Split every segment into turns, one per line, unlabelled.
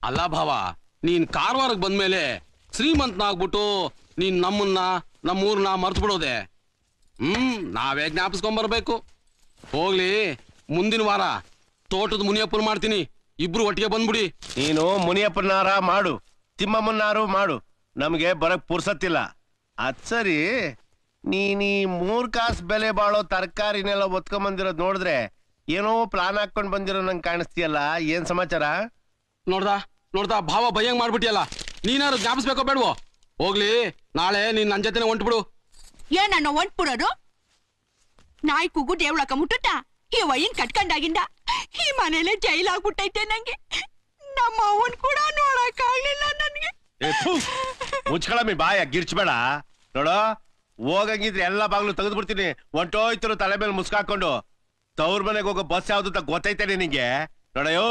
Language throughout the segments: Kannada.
ಅಲ್ಲ ಭಾವ, ನೀನ್ ಕಾರವಾರಕ್ಕೆ ಬಂದ್ಮೇಲೆ ಶ್ರೀಮಂತನಾಗ್ಬಿಟ್ಟು ನೀನ್ ನಮ್ಮೂರ್ನ ಮರ್ತು ಬಿಡೋದೆ. ನಾವೇ ಜ್ಞಾಪಿಸ್ಕೊಂಡ್ಬರ್ಬೇಕು. ಹೋಗ್ಲಿ, ಮುಂದಿನ ವಾರ ತೋಟದ ಮುನಿಯಪ್ಪನ ಮಾಡ್ತೀನಿ, ಇಬ್ರು ಒಟ್ಟಿಗೆ ಬಂದ್ಬಿಡಿ.
ನೀನು ಮುನಿಯಪ್ಪನಾರ ಮಾಡು, ತಿಮ್ಮಮ್ಮನಾರು ಮಾಡು, ನಮ್ಗೆ ಬರಕ್ ಪುರ್ಸತ್ತಿಲ್ಲ. ಅದ್ ಸರಿ, ನೀನೀ 3 ಕಾಸು ಬೆಲೆ ಬಾಳೋ ತರಕಾರಿನೆಲ್ಲ ಒತ್ಕೊಂಡ್ ನೋಡಿದ್ರೆ ಏನೋ ಪ್ಲಾನ್ ಹಾಕೊಂಡ್ ಬಂದಿರೋ ನಂಗೆ ಕಾಣಿಸ್ತೀಯಲ್ಲ, ಏನ್ ಸಮಾಚಾರ?
ನೋಡ್ದಾ ಭಾವ ಭಯಂಗ್ ಮಾಡ್ಬಿಟ್ಟಿಯಲ್ಲ, ನೀನಾರು ಜ್ಞಾಪಿಸ್ಬೇಕೋ ಬೇಡವೋ? ಹೋಗ್ಲಿ, ನಾಳೆ ನೀನ್ ನನ್ ಜೊತೆನೆ ಹೊಂಟ್ಬಿಡು.
ಏನಣ್ಣ ಹೊಂಟ್ಬಿಡೋದು? ನಾಯಿ ಕೂಗು ದೇವ್ಳಕ ಮುಟ್ಟುತ್ತ ಈ ವಯ್ಯನ್ ಕಟ್ಕೊಂಡಾಗಿಂದ ಈ ಮನೇಲೆ ಜೈಲಾಗ್ಬಿಟ್ಟೈತೆ. ನಂಗೆ ನಮ್ಮ ಅವನ್ ಕೂಡ ನೋಡಕ್ ಆಗ್ಲಿಲ್ಲ ನನ್ಗೆ.
ಮುಚ್ಕೊಳಮ್ಮಿ ಬಾಯ, ಗಿರ್ಚ್ಬೇಡ. ನೋಡೋ, ಹೋಗಂಗಿದ್ರೆ ಎಲ್ಲಾ ಬಾಗ್ಲು ತೆಗೆದು ಬಿಡ್ತೀನಿ. ಹೊಂಟೋಯ್ತರು ತಲೆ ಮೇಲೆ ಮುಸ್ಕಾಕೊಂಡು. ತವ್ರ ಮನೆಗೆ ಹೋಗೋ ಬಸ್ ಯಾವ್ದು ಅಂತ ಗೊತ್ತೈತೇನೆ ನಿಂಗೆ? ನೋಡಯ್ಯೋ,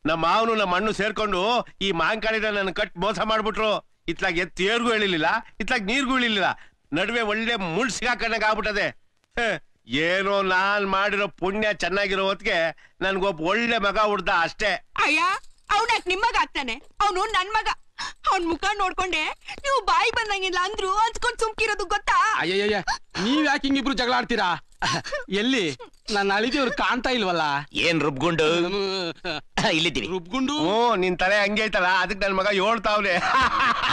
ನಮ್ಮ ಮಾವನು ನಮ್ಮ ಮಣ್ಣು ಸೇರ್ಕೊಂಡು ಈ ಮಾಂಕಾಳಿನ ನನ್ನ ಕಟ್ ಮೋಸ ಮಾಡ್ಬಿಟ್ರು. ಇತ್ಲಾಗ ತೇರ್ಗೂ ಹೇಳಿರ್ಲಿಲ್ಲ, ಇತ್ಲಾಗ ನೀರ್ಗೂ ಇಳಿಲಿಲ್ಲ, ನಡುವೆ ಒಳ್ಳೆ ಮುಳ್ ಸಿಗಾಕೊಂಡಾಗ ಆಗ್ಬಿಟ್ಟದೆ. ಏನೋ ನಾನ್ ಮಾಡಿರೋ ಪುಣ್ಯ ಚೆನ್ನಾಗಿರೋ ಹೊತ್ತಿಗೆ ನನ್ಗೊಬ್ಬ ಒಳ್ಳೆ ಮಗ ಹುಡ್ದ ಅಷ್ಟೇ.
ಅಯ್ಯ, ಅವನಾಕ್ ನಿಮ್ಮಗ ಆಗ್ತಾನೆ, ಅವನು ನನ್ ಮಗ. ಅವನ್ ಮುಖ ನೋಡ್ಕೊಂಡೆ ನೀವು ಬಾಯಿ ಬಂದಂಗಿಲ್ಲ ಅಂದ್ರು ಅನ್ಸ್ಕೊಂಡ್ ಸುಮ್ಕಿರೋದು ಗೊತ್ತಾ?
ಅಯ್ಯಯ್ಯ, ನೀವ್ ಯಾಕೆ ಹಿಂಗಿಬ್ರು ಜಗಳ ಆಡ್ತೀರಾ? ಎಲ್ಲಿ ನನ್ನ ಅಳಿದೇವ್ರು ಕಾಣ್ತಾ ಇಲ್ವಲ್ಲ?
ಏನ್ ರುಬ್ಗುಂಡು ಇಲ್ಲಿದ್ದೀವಿ.
ರುಬ್ಗುಂಡು
ನಿನ್ ತಲೆ ಹಂಗೆ ಐತಲ್ಲ, ಅದಕ್ಕೆ ನನ್ ಮಗ ಹೇಳ್ತಾವ್ನೆ.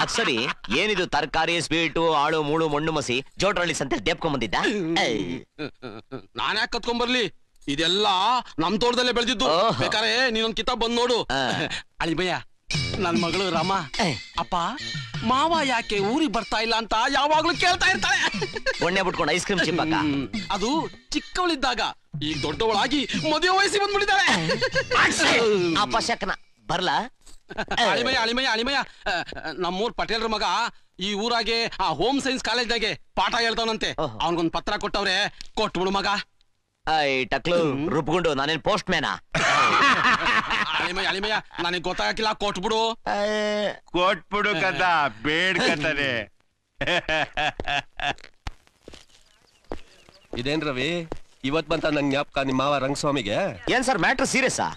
ಅದ್ ಸರಿ, ಏನಿದು ತರಕಾರಿ, ಸ್ವೀಟು, ಆಳು ಮೂಳು ಮಣ್ಣು ಮಸಿ ಜೋಟ್ರಳ್ಳಿ ಸಂತೆ ದೇಪ್ಕೊಂಡ್ ಬಂದಿದ್ದ?
ನಾನ್ ಯಾಕೆ ಕತ್ಕೊಂಡ್ಬರ್ಲಿ? ಇದೆಲ್ಲ ನಮ್ ತೋಟದಲ್ಲೇ ಬೆಳೆದಿದ್ದು. ಬೇಕಾರೆ ನೀನೊಂದ್ ಕಿತಾಬ್ ಬಂದ್ ನೋಡು. ಅಳಿಮಯ್ಯ, ನನ್ ಮಗಳು ರಾಮ, ಅಪ್ಪ ಮಾವ ಯಾಕೆ ಊರಿಗೆ ಬರ್ತಾ ಇಲ್ಲ ಅಂತ ಯಾವಾಗ್ಲೂ ಕೇಳ್ತಾ ಇರ್ತಾಳೆ.
ಒಣ್ಣೆ ಬಿಟ್ಕೊಂಡು ಐಸ್ ಕ್ರೀಮ್ ಚಿಪ್ಪಾಕ.
ಅದು ಚಿಕ್ಕವಳಿದ್ದಾಗ, ಈಗ ದೊಡ್ಡವಳಾಗಿ ಮದುವೆ ವಯಸ್ಸಿ ಬಂದ್ಬಿಟ್ಟಿದ್ದಾಳೆ.
ಅಪಶಕನ ಬರ್ಲಾ?
ಅಳಿಮಯ್ಯ, ನಮ್ಮೂರ್ ಪಟೇಲ್ರ ಮಗ ಈ ಊರಾಗೆ ಆ ಹೋಮ್ ಸೈನ್ಸ್ ಕಾಲೇಜ್ನಾಗೆ ಪಾಠ ಹೇಳ್ತಾವನಂತೆ. ಅವನ್ಗೊಂದ್ ಪತ್ರ ಕೊಟ್ಟವ್ರೆ, ಕೊಟ್ಬಿಡು ಮಗ.
ಟಕ್ಲು ರುಬ್ಗುಂಡು, ನಾನೇನ್ ಪೋಸ್ಟ್ ಮ್ಯಾನ?
ಅಳಿಮಯ್ಯ, ನನಗ್ ಗೊತ್ತಾಗಿಲ್ಲ, ಕೊಟ್ಬಿಡು.
ಕೊಟ್ಬಿಡು ಕದ, ಬೇಡ್ಕತಾನೆ. ಇದೇನ್ ರವಿ, ಇವತ್ ಬಂತ ನಂಗ್ ಜ್ಞಾಪಕ ನಿಮ್ಮ ಮಾವ ರಂಗಸ್ವಾಮಿಗೆ?
ಏನ್ ಸರ್ ಮ್ಯಾಟ್ರ್ ಸೀರಿಯಸ್ಸಾ?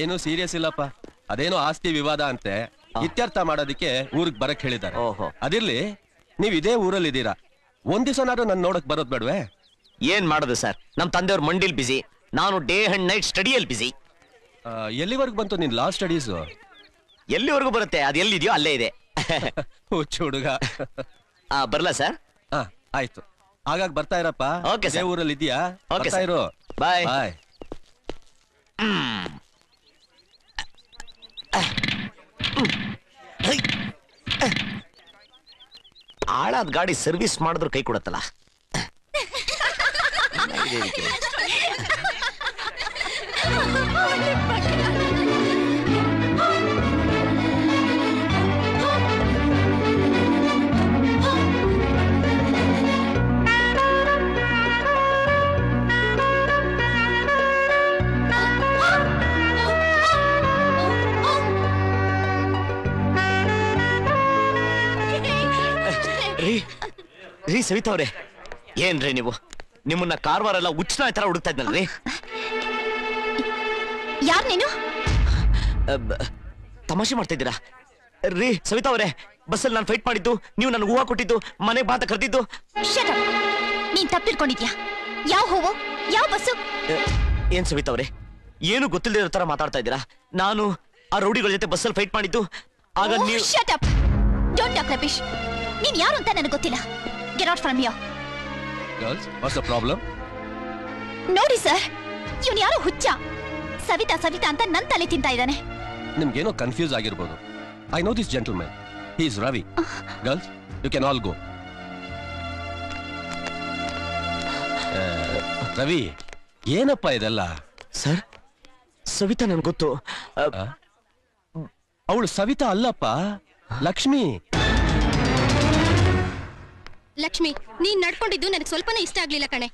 ಏನು ಸೀರಿಯಸ್ ಇಲ್ಲಪ್ಪ, ಅದೇನೋ ಆಸ್ತಿ ವಿವಾದ ಅಂತೆ, ಇತ್ಯರ್ಥ ಮಾಡೋದಿಕ್ಕೆ ಊರಿಗೆ ಬರಕ್ ಹೇಳಿದ್ದಾರೆ. ಅದಿರ್ಲಿ, ನೀವ್ ಇದೇ ಊರಲ್ಲಿ ಇದ್ದೀರಾ, ಒಂದ್ ದಿವಸನಾದ್ರು ನನ್ ನೋಡಕ್ ಬರೋದ್ ಬೇಡ್ವೆ?
ಏನ್ ಮಾಡೋದು ಸರ್, ನಮ್ ತಂದೆಯವ್ರ ಮಂಡಿಲ್ ಬಿಸಿ, ನಾನು ಡೇ ಅಂಡ್ ನೈಟ್ ಸ್ಟಡಿಯಲ್ಲಿ ಬಿಸಿ.
ಎಲ್ಲಿವರೆಗೂ ಬಂತು ನಿನ್ ಲಾ ಸ್ಟಡೀಸ್?
ಎಲ್ಲಿವರೆಗೂ ಬರುತ್ತೆ, ಅದು ಎಲ್ಲಿದೆಯೋ ಅಲ್ಲೇ ಇದೆ.
ಹುಡುಗ.
ಬರ್ಲಾ ಸರ್?
ಆಯ್ತು, ಆಗಾಗ ಬರ್ತಾ ಇರಪ್ಪ.
Okay sir.
ಊರಲ್ಲಿ ಇದೆಯಾ?
ಓಕೆ
ಬರ್ತಾ ಇರು.
ಬಾಯ್
ಬಾಯ್.
ಆಳಾದ ಗಾಡಿ ಸರ್ವಿಸ್ ಮಾಡಿದ್ರು ಕೈ ಕೊಡತ್ತಲ್ಲ. ರೀ ಸವಿತಾ ಅವ್ರೆ, ಏನ್ರಿ ನೀವು? ನಿಮ್ಮನ್ನ ಕಾರವಾರ ಎಲ್ಲ ಹುಚ್ಚನ ತರ ಹುಡುಕ್ತಾ ಇದ್ನಲ್ರಿ.
ಯಾರ್ ನೀನು?
ತಮಾಷೆ ಮಾಡ್ತಾ ಇದ್ದೀರಾ ರೀ ಸವಿತಾ ಅವ್ರೆ? ಬಸ್ಸಲ್ಲಿ ನಾನು ಫೈಟ್ ಮಾಡಿದ್ದು, ನೀವು ನನ್ಗೆ ಹೂವು ಕೊಟ್ಟಿದ್ದು, ಮನೆಗೆ ಬಾತ ಕರೆದಿದ್ದು.
ನೀನ್ ತಪ್ಪಿರ್ಕೊಂಡಿದ್ಯಾ? ಯಾವ ಹೂವು, ಯಾವ ಬಸ್ಸು?
ಏನ್ ಸವಿತಾ ಅವ್ರೆ, ಏನು ಗೊತ್ತಿಲ್ಲದೆ ಇರೋ ತರ ಮಾತಾಡ್ತಾ ಇದ್ದೀರಾ? ನಾನು ಆ ರೌಡಿಗಳ ಜೊತೆ ಬಸ್ಸಲ್ಲಿ ಫೈಟ್ ಮಾಡಿದ್ದು. ಆಗ ನೀವು
ಡೋಂಟ್ ಟಾಕ್ ರಬೀಶ್. ನೀನ್ ಯಾರು ಅಂತ ನನಗೆ ಗೊತ್ತಿಲ್ಲ. Get out from here.
Girls, what's the problem?
ನೋಡಿ ಸರ್, ಇವನು ಯಾರೋ ಹುಚ್ಚ. ಸವಿತಾ ಸವಿತಾ ಅಂತ ನನ್ ತಲೆ ತಿಂತಾ ಇದ್ದಾನೆ.
ನಿಮ್ಗೇನೋ ಕನ್ಫ್ಯೂಸ್ ಆಗಿರ್ಬೋದು. I know this gentleman, he is Ravi. Girls, you can all go. Ravi, ಏನಪ್ಪ ಇದೆಲ್ಲ?
ಸರ್, ಸವಿತಾ ನನ್ಗೆ ಗೊತ್ತು.
ಅವಳು ಸವಿತಾ ಅಲ್ಲಪ್ಪ, ಲಕ್ಷ್ಮಿ.
ಲಕ್ಷ್ಮಿ, ನೀನ್ ನಡ್ಕೊಂಡಿದ್ದು ನನಗೆ ಸ್ವಲ್ಪನೂ ಇಷ್ಟ ಆಗ್ಲಿಲ್ಲ ಕಣೆ.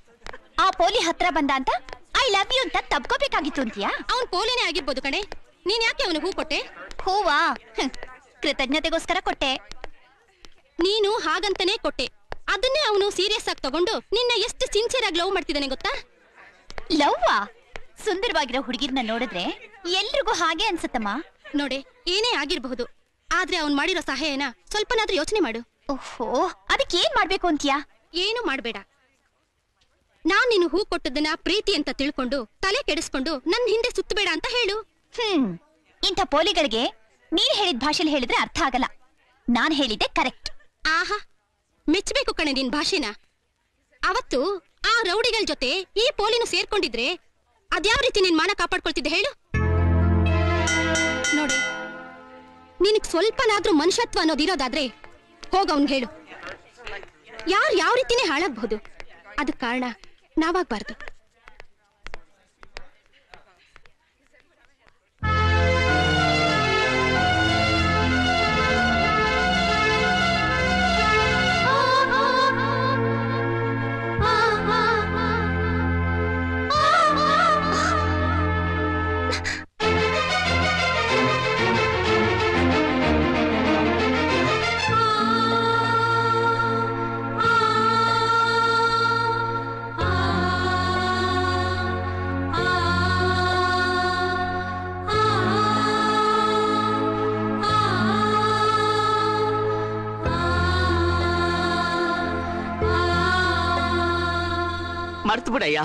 ಆ ಪೋಲಿ ಹತ್ರ ಬಂದ ಅಂತ ಐ ಲವ್ ಯು ಅಂತ ತಬ್ಕೋಬೇಕಾಗಿತ್ತು ಅಂತೀಯಾ?
ಅವ್ನ್ ಪೋಲಿನೇ ಆಗಿರ್ಬೋದು ಕಣೆ. ನೀನ್ ಯಾಕೆ ಅವನು ಹೂ ಕೊಟ್ಟೆ?
ಹೂವಾ? ಕೃತಜ್ಞತೆಗೋಸ್ಕರ ಕೊಟ್ಟೆ.
ನೀನು ಹಾಗಂತಾನೆ ಕೊಟ್ಟೆ. ಅದನ್ನೇ ಅವನು ಸೀರಿಯಸ್ ಆಗಿ ತಗೊಂಡು ನಿನ್ನ ಎಷ್ಟು ಸಿನ್ಸಿಯರ್ ಆಗಿ ಲವ್ ಮಾಡ್ತಿದ್ದಾನೆ ಗೊತ್ತಾ?
ಲವ್ವಾ? ಸುಂದರವಾಗಿರೋ ಹುಡುಗಿರ್ನ ನೋಡಿದ್ರೆ ಎಲ್ರಿಗೂ ಹಾಗೆ ಅನ್ಸತ್ತಮ್ಮ.
ನೋಡಿ, ಏನೇ ಆಗಿರಬಹುದು, ಆದ್ರೆ ಅವ್ನ್ ಮಾಡಿರೋ ಸಹಾಯನ ಸ್ವಲ್ಪನಾದ್ರೂ ಯೋಚನೆ ಮಾಡು.
ಓಹೋ, ಅದಕ್ಕೆ ಏನ್ ಮಾಡ್ಬೇಕು ಅಂತೀಯಾ?
ಏನು ಮಾಡ್ಬೇಡ. ನಾನ್ ನೀನು ಹೂ ಕೊಟ್ಟದನ್ನ ಪ್ರೀತಿ ಅಂತ ತಿಳ್ಕೊಂಡು ತಲೆ ಕೆಡಿಸ್ಕೊಂಡು ನನ್ ಹಿಂದೆ ಸುತ್ತಬೇಡ ಅಂತ ಹೇಳು.
ಇಂಥ ಪೋಲಿಗಳಿಗೆ ನೀನ್ ಹೇಳಿದ ಭಾಷೆಲಿ ಹೇಳಿದ್ರೆ ಅರ್ಥ ಆಗಲ್ಲ. ನಾನ್ ಹೇಳಿದ್ದೆ ಕರೆಕ್ಟ್.
ಆಹಾ, ಮೆಚ್ಚಬೇಕು ಕಣೆ ನಿನ್ ಭಾಷೆನ. ಅವತ್ತು ಆ ರೌಡಿಗಳ ಜೊತೆ ಈ ಪೋಲಿನ ಸೇರ್ಕೊಂಡಿದ್ರೆ ಅದ್ಯಾವ ರೀತಿ ನಿನ್ ಮಾನ ಕಾಪಾಡ್ಕೊಳ್ತಿದ್ದೆ ಹೇಳು. ನೋಡಿ, ನಿನಗ್ ಸ್ವಲ್ಪನಾದ್ರೂ ಮನುಷ್ಯತ್ವ ಅನ್ನೋದಿರೋದಾದ್ರೆ ಹೋಗ ಅವ್ನ್ ಹೇಳು. ಯಾರು ಯಾವ ರೀತಿನೇ ಹಾಳಾಗ್ಬಹುದು, ಅದಕ್ ಕಾರಣ ನಾವಾಗ್ಬಾರ್ದು.
ಮರ್ತು ಬಿಡಯ್ಯ,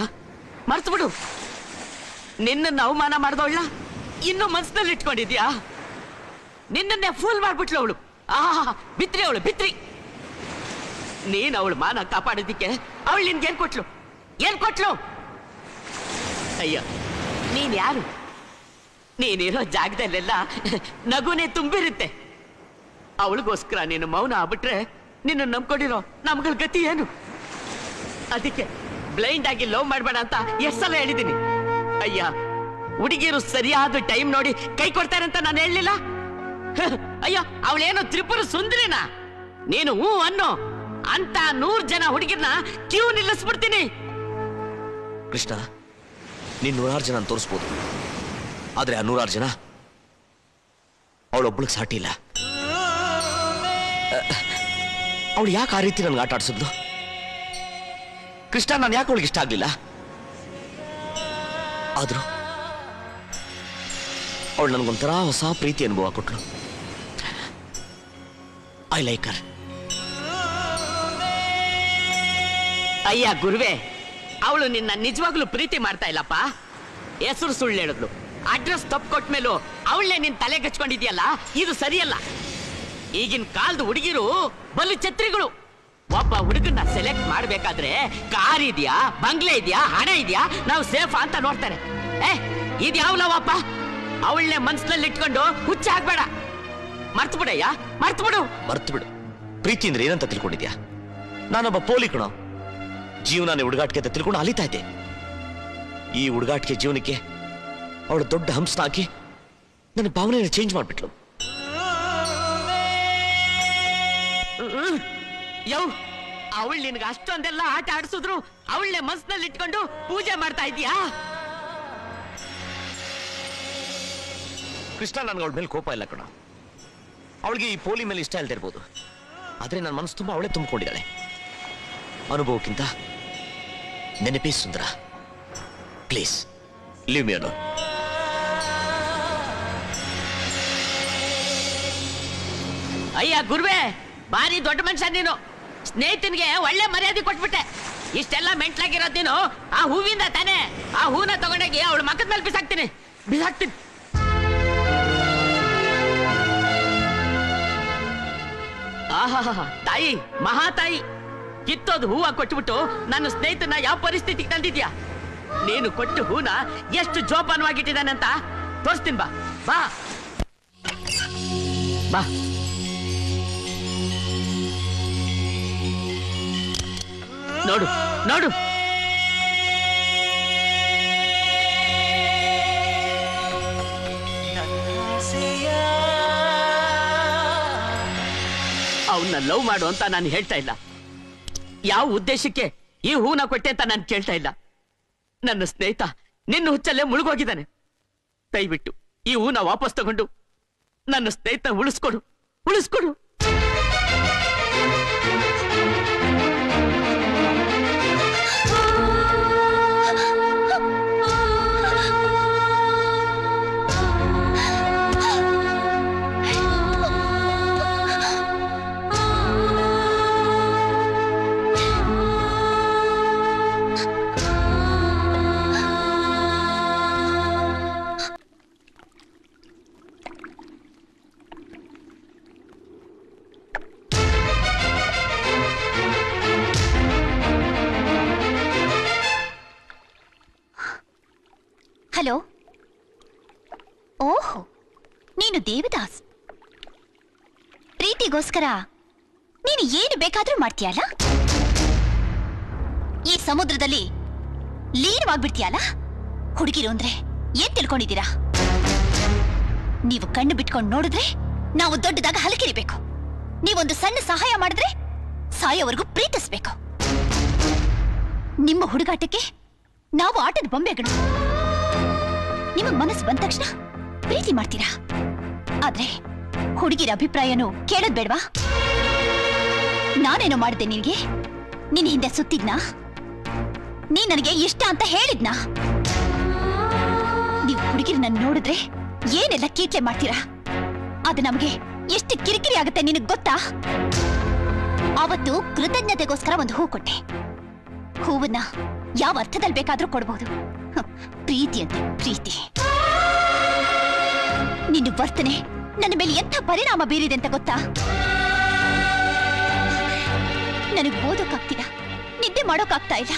ಮರ್ತು ಬಿಡು. ನಿನ್ನ ಅವಮಾನ ಮಾಡ್ದವಳ ಇನ್ನು ಮನ್ಸಿನಲ್ಲಿ ಇಟ್ಕೊಂಡಿದ್ಯಾ? ನಿನ್ನನ್ನೇ ಫೂಲ್ ಮಾಡ್ಬಿಟ್ಲು ಅವಳು. ಬಿತ್ರಿ ಅವಳು, ಬಿತ್ರಿ. ನೀನ್ ಅವಳು ಮಾನ ಕಾಪಾಡೋದಿಕ್ಕೆ ಅವಳು ನಿನ್ಗೇನ್ ಕೊಟ್ಲು? ಏನ್ ಕೊಟ್ಲು? ಅಯ್ಯ, ನೀನ್ ಯಾರು? ನೀನಿರೋ ಜಾಗದಲ್ಲೆಲ್ಲ ನಗುನೇ ತುಂಬಿರುತ್ತೆ. ಅವಳಿಗೋಸ್ಕರ ನೀನು ಮೌನ ಆಗ್ಬಿಟ್ರೆ ನಿನ್ನ ನಂಬ್ಕೊಂಡಿರೋ ನಮ್ಗಳ ಗತಿ ಏನು? ಅದಕ್ಕೆ ಬ್ಲೈಂಡ್ ಆಗಿ ಲವ್ ಮಾಡ್ಬೇಡ ಅಂತ ಎಷ್ಟ್ ಸಲ ಹೇಳಿದ್ದೀನಿ. ಅಯ್ಯ, ಹುಡುಗಿರು ಸರಿಯಾದ ಟೈಮ್ ನೋಡಿ ಕೈ ಕೊಡ್ತಾರೆ ಅಂತ ನಾನು ಹೇಳಲಿಲ್ಲ. ಅಯ್ಯೋ, ಅವಳೇನು ತ್ರಿಪುರ ಸುಂದರಿನಾ? ನೀನು ಹೂ ಅನ್ನೋ ಅಂತ 100 ಜನ ಹುಡುಗಿರ್ನ ಕ್ಯೂ ನಿಲ್ಲಿಸ್ಬಿಡ್ತೀನಿ.
ಕೃಷ್ಣ, ನೀನ್ 100 ಜನ ತೋರಿಸ್ಬೋದು, ಆದ್ರೆ ಆ 100 ಜನ ಅವಳೊಬ್ಳಿಗೆ ಸಾಟಿ ಇಲ್ಲ. ಅವಳು ಯಾಕೆ ಆ ರೀತಿ ನನ್ಗೆ ಆಟ ಆಡ್ಸಿದ್ಲು? ಕೃಷ್ಣ, ನಾನು ಯಾಕೆ ಅವಳಿಗೆ ಇಷ್ಟ ಆಗ್ಲಿಲ್ಲ? ಆದ್ರೂ ಅವಳು ನನಗೊಂಥರ ಹೊಸ ಪ್ರೀತಿ ಅನುಭವ ಕೊಟ್ಲು. I like her.
ಅಯ್ಯ ಗುರುವೆ, ಅವಳು ನಿನ್ನ ನಿಜವಾಗ್ಲೂ ಪ್ರೀತಿ ಮಾಡ್ತಾ ಇಲ್ಲಪ್ಪ. ಹೆಸರು ಸುಳ್ಳು ಹೇಳಿದ್ಲು, ಅಡ್ರೆಸ್ ತಪ್ಪು ಕೊಟ್ಮೇಲೂ ಅವಳೇ ನಿನ್ ತಲೆ ಗಚ್ಕೊಂಡಿದ್ಯಲ್ಲ, ಇದು ಸರಿಯಲ್ಲ. ಈಗಿನ ಕಾಲದ ಹುಡುಗಿರು ಬಲು ಛತ್ರಿಗಳು. ಒಬ್ಬ ಹುಡುಗನ್ನ ಸೆಲೆಕ್ಟ್ ಮಾಡ್ಬೇಕಾದ್ರೆ ಕಾರ್ ಇದೆಯಾ, ಬಂಗ್ಲೆ ಇದೆಯಾ, ಹಣ ಇದೆಯಾ, ನಾವು ಸೇಫ್ ಅಂತ ನೋಡ್ತಾರೆ. ಇದ್ಯಾವ್ಲವಪ್ಪ? ಅವಳನ್ನೇ ಮನ್ಸಿನಲ್ಲಿ ಇಟ್ಕೊಂಡು ಹುಚ್ಚ ಆಗ್ಬೇಡ. ಮರ್ತು ಬಿಡಯ್ಯ, ಮರ್ತು ಬಿಡು.
ಮರ್ತು ಬಿಡು. ಪ್ರೀತಿ ಅಂದ್ರೆ ಏನಂತ ತಿಳ್ಕೊಂಡಿದ್ಯಾ? ನಾನೊಬ್ಬ ಪೋಲಿ ಕಣೋ. ಜೀವನಾನೇ ಹುಡುಗಾಟಿಕೆ ಅಂತ ತಿಳ್ಕೊಂಡು ಅಲಿತಾ ಇದ್ದೆ. ಈ ಹುಡುಗಾಟಿಕೆ ಜೀವನಕ್ಕೆ ಅವಳು ದೊಡ್ಡ ಹಂಸನ ಹಾಕಿ ನನ್ನ ಭಾವನೆಯನ್ನು ಚೇಂಜ್ ಮಾಡ್ಬಿಟ್ಲು.
ಯವ್, ಅವಳು ನಿನ್ಗೆ ಅಷ್ಟೊಂದೆಲ್ಲ ಆಟ ಆಡಿಸಿದ್ರು ಅವಳನ್ನೇ ಮನ್ಸಿನಲ್ಲಿ ಇಟ್ಕೊಂಡು ಪೂಜೆ ಮಾಡ್ತಾ ಇದೀಯಾ?
ಕೃಷ್ಣ, ನನ್ಗೆ ಅವಳ ಮೇಲೆ ಕೋಪ ಇಲ್ಲ ಕಣ. ಅವಳಿಗೆ ಈ ಪೋಲಿ ಮೇಲೆ ಇಷ್ಟ ಇಲ್ದೇ ಇರ್ಬೋದು, ಆದ್ರೆ ನನ್ನ ಮನಸ್ಸು ತುಂಬಾ ಅವಳೇ ತುಂಬಿಕೊಂಡಿದ್ದಾಳೆ. ಅನುಭವಕ್ಕಿಂತ ನೆನಪೇ ಸುಂದರ. Please leave me alone.
ಅಯ್ಯ ಗುರುವೆ, ಬಾರಿ ದೊಡ್ಡ ಮನುಷ್ಯ ನೀನು. ಸ್ನೇಹಿತನಿಗೆ ಒಳ್ಳೆ ಮರ್ಯಾದೆ ಕೊಟ್ಬಿಟ್ಟೆ. ಇಷ್ಟೆಲ್ಲ ಮೆಂಟ್ಲಾಗಿರೋದ್ ನೀನು ಆ ಹೂವಿಂದ ತಾನೆ. ಆ ಹೂನ ತಗೊಂಡೋಗಿ ಅವಳ ಮಕ್ಕದ ಮೇಲೆ ಬಿಸಾಕ್ತೀನಿ. ಆಹಾ, ತಾಯಿ, ಮಹಾತಾಯಿ, ಕಿತ್ತೋದು ಹೂವ ಕೊಟ್ಬಿಟ್ಟು ನನ್ನ ಸ್ನೇಹಿತನ ಯಾವ ಪರಿಸ್ಥಿತಿಗೆ ತಂದಿದ್ಯಾ? ನೀನು ಕೊಟ್ಟು ಹೂನ ಎಷ್ಟು ಜೋಪಾನವಾಗಿಟ್ಟಿದ್ದಾನೆ ಅಂತ ತೋರಿಸ್ತೀನಿ. ಬಾ ಬಾ ಬಾ. ನೋಡು ನೋಡು, ಅವನ್ನ ಲವ್ ಮಾಡು ಅಂತ ನಾನು ಹೇಳ್ತಾ ಇಲ್ಲ. ಯಾವ ಉದ್ದೇಶಕ್ಕೆ ಈ ಹೂನ ಕೊಟ್ಟೆ ಅಂತ ನಾನು ಕೇಳ್ತಾ ಇಲ್ಲ. ನನ್ನ ಸ್ನೇಹಿತ ನಿನ್ನ ಹುಚ್ಚಲ್ಲೇ ಮುಳುಗೋಗಿದ್ದಾನೆ. ದಯವಿಟ್ಟು ಈ ಹೂನ ವಾಪಸ್ ತಗೊಂಡು ನನ್ನ ಸ್ನೇಹಿತ ಉಳಿಸ್ಕೊಡು, ಉಳಿಸ್ಕೊಡು.
ನೀನು ದೇವದಾಸ್. ಪ್ರೀತಿಗೋಸ್ಕರ ನೀನು ಏನು ಬೇಕಾದ್ರೂ ಮಾಡ್ತೀಯಲ್ಲ? ಈ ಸಮುದ್ರದಲ್ಲಿ ಲೀನವಾಗ್ಬಿಡ್ತೀಯಲ್ಲ? ಹುಡುಗಿರು ಅಂದ್ರೆ ಏನ್ ತಿಳ್ಕೊಂಡಿದ್ದೀರಾ? ನೀವು ಕಣ್ಣು ಬಿಟ್ಕೊಂಡು ನೋಡಿದ್ರೆ ನಾವು ದೊಡ್ಡದಾಗ ಹಲಕಿರಿಬೇಕು. ನೀವೊಂದು ಸಣ್ಣ ಸಹಾಯ ಮಾಡಿದ್ರೆ ಸಾಯೋವರೆಗೂ ಪ್ರೀತಿಸ್ಬೇಕು. ನಿಮ್ಮ ಹುಡುಗಾಟಕ್ಕೆ ನಾವು ಆಟದ ಬೊಂಬೆಗಳು. ನಿಮಗ್ ಮನಸ್ಸು ಬಂದ ತಕ್ಷಣ ಪ್ರೀತಿ ಮಾಡ್ತೀರಾ. ಆದ್ರೆ ಹುಡುಗಿರ ಅಭಿಪ್ರಾಯನೂ ಕೇಳೋದ್ ಬೇಡ್ವಾ? ನಾನೇನೋ ಮಾಡಿದೆ ನಿನಗೆ? ನಿನ್ ಹಿಂದೆ ಸುತ್ತಿದ್ನಾ? ನೀ ನನಗೆ ಇಷ್ಟ ಅಂತ ಹೇಳಿದ್ನಾ? ನೀವು ಹುಡುಗಿರನ್ನ ನೋಡಿದ್ರೆ ಏನೆಲ್ಲ ಕೀಟ್ಲೆ ಮಾಡ್ತೀರಾ? ಅದು ನಮಗೆ ಎಷ್ಟು ಕಿರಿಕಿರಿ ಆಗುತ್ತೆ ನಿನಗ್ ಗೊತ್ತಾ? ಅವತ್ತು ಕೃತಜ್ಞತೆಗೋಸ್ಕರ ಒಂದು ಹೂ ಕೊಟ್ಟೆ. ಹೂವನ್ನ ಯಾವ ಅರ್ಥದಲ್ಲಿ ಬೇಕಾದ್ರೂ ಕೊಡ್ಬಹುದು. ಪ್ರೀತಿ ಅಂತ ಪ್ರೀತಿ. ನಿನ್ನ ವರ್ತನೆ ನನ್ನ ಮೇಲೆ ಎಂಥ ಪರಿಣಾಮ ಬೀರಿದೆ ಅಂತ ಗೊತ್ತಾ? ನನಗೆ ಓದೋಕ್ಕಾಗ್ತಿಲ್ಲ, ನಿದ್ದೆ ಮಾಡೋಕ್ಕಾಗ್ತಾ ಇಲ್ಲ,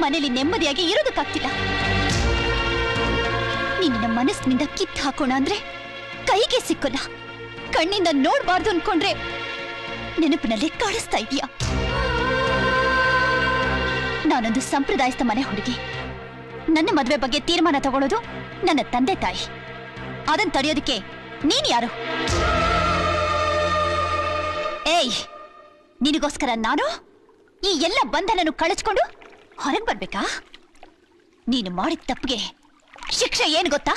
ಮನೇಲಿ ನೆಮ್ಮದಿಯಾಗಿ ಇರೋದಕ್ಕಾಗ್ತಿಲ್ಲ. ನಿನ್ನ ಮನಸ್ಸಿನಿಂದ ಕಿತ್ತು ಹಾಕೋಣ ಅಂದ್ರೆ ಕೈಗೆ ಸಿಕ್ಕಲ್ಲ. ಕಣ್ಣಿಂದ ನೋಡ್ಬಾರ್ದು ಅನ್ಕೊಂಡ್ರೆ ನೆನಪಿನಲ್ಲಿ ಕಾಡಿಸ್ತಾ ಇದೀಯ. ನಾನೊಂದು ಸಂಪ್ರದಾಯಸ್ಥ ಮನೆ ಹುಡುಗಿ. ನನ್ನ ಮದುವೆ ಬಗ್ಗೆ ತೀರ್ಮಾನ ತಗೊಳ್ಳೋದು ನನ್ನ ತಂದೆ ತಾಯಿ. ಅದನ್ನ ತಡೆಯೋದಕ್ಕೆ ನೀನ್ ಯಾರು? ಏಯ್, ನಿನಗೋಸ್ಕರ ನಾನು ಈ ಎಲ್ಲ ಬಂಧನನ್ನು ಕಳಚ್ಕೊಂಡು ಹೊರಗೆ ಬರ್ಬೇಕಾ? ನೀನು ಮಾಡಿದ ತಪ್ಪಿಗೆ ಶಿಕ್ಷೆ ಏನು ಗೊತ್ತಾ?